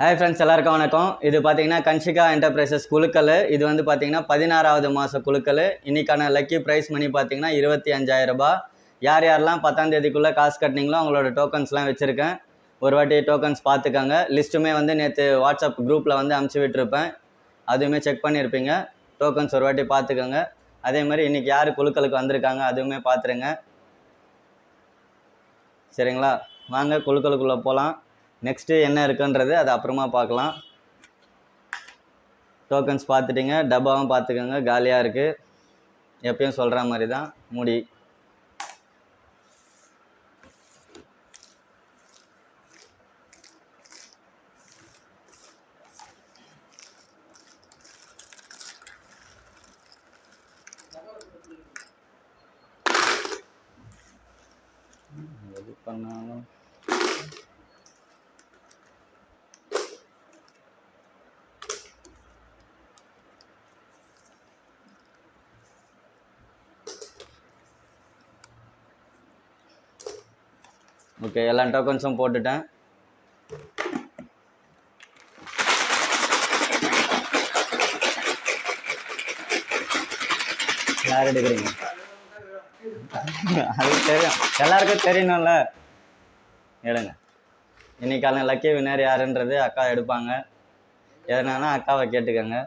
Hi friends, எல்லாருக்கும் வணக்கம். இது பார்த்தீங்கன்னா கன்ஷிகா என்டர்பிரைசஸ் குழுக்கள். இது வந்து பார்த்தீங்கன்னா 16வது மாத குழுக்கள். இன்னைக்கான லக்கி ப்ரைஸ் மணி பார்த்தீங்கன்னா 25,000 ரூபாய். யார் யாரெல்லாம் 10ஆம் தேதிக்குள்ளே காசு கட்டினீங்களோ அவங்களோட டோக்கன்ஸ்லாம் வச்சுருக்கேன். ஒரு வாட்டி டோக்கன்ஸ் பார்த்துக்கோங்க. லிஸ்ட்டுமே வந்து நேற்று வாட்ஸ்அப் குரூப்பில் வந்து அமுச்சு விட்டுருப்பேன். அதுவுமே செக் பண்ணியிருப்பீங்க. டோக்கன்ஸ் ஒரு வாட்டி பார்த்துக்கோங்க. அதே மாதிரி இன்றைக்கி யார் குழுக்களுக்கு வந்திருக்காங்க அதுவுமே பார்த்துருங்க. சரிங்களா? வாங்க குழுக்களுக்குள்ளே போகலாம். நெக்ஸ்ட்டு என்ன இருக்குன்றது அதை அப்புறமா பார்க்கலாம். டோக்கன்ஸ் பார்த்துட்டிங்க, டப்பாவும் பார்த்துக்கோங்க, காலியாக இருக்குது. எப்பயும் சொல்கிற மாதிரி தான் மூடி. எது பண்ணாலும் ஓகே, எல்லா டோக்கன்ஸும் போட்டுட்டேன். யார் எடுக்கிறீங்க? அது தெரியும், எல்லாருக்கும் தெரியணும்ல. எடுங்க. இன்னைக்கான லக்கி வின்னர் யாருன்றது அக்கா எடுப்பாங்க. எதனானா அக்காவை கேட்டுக்கோங்க.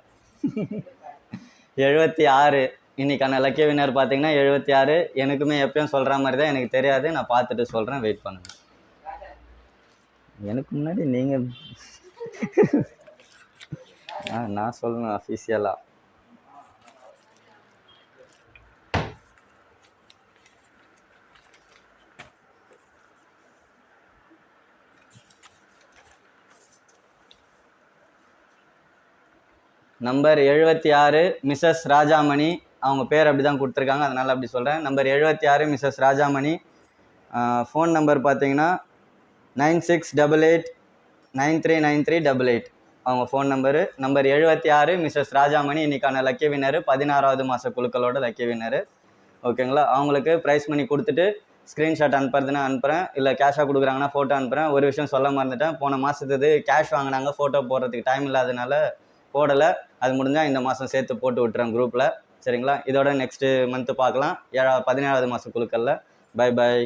76 இன்னைக்கான லக்கி வின்னர் பார்த்தீங்கன்னா 76. எனக்குமே எப்பயும் சொல்கிற மாதிரி தான், எனக்கு தெரியாது, நான் பார்த்துட்டு சொல்கிறேன், வெயிட் பண்ணுங்க. எனக்கு முன்னாடி நீங்கள் நான் சொல்லணும் அஃபீஷியலாக. Number 76 Mrs Rajamani. அவங்க பேர் அப்படி தான் கொடுத்துருக்காங்க, அதனால் அப்படி சொல்கிறேன். Number 76 Mrs Rajamani. Phone number பார்த்தீங்கன்னா 9688939388. அவங்க phone number. Number 76 Mrs Rajamani இன்றைக்கான லக்கி வின்னரு, 16வது மாத குழுக்களோட லக்கி வின்னரு. ஓகேங்களா? அவங்களுக்கு ப்ரைஸ் மணி கொடுத்துட்டு ஸ்க்ரீன்ஷாட் அனுப்புறதுன்னா அனுப்புகிறேன், இல்லை கேஷாக கொடுக்குறாங்கன்னா ஃபோட்டோ அனுப்புகிறேன். ஒரு விஷயம் சொல்ல மறந்துட்டேன், போன மாதத்துக்கு கேஷ் வாங்கினாங்க, ஃபோட்டோ போடுறதுக்கு டைம் இல்லாதனால போடலை. அது முடிஞ்சால் இந்த மாதம் சேர்த்து போட்டு விட்டுறேன் குரூப்பில். சரிங்களா? இதோட நெக்ஸ்ட்டு மந்த்து பார்க்கலாம் 17வது மாத குழுக்களில். Bye bye.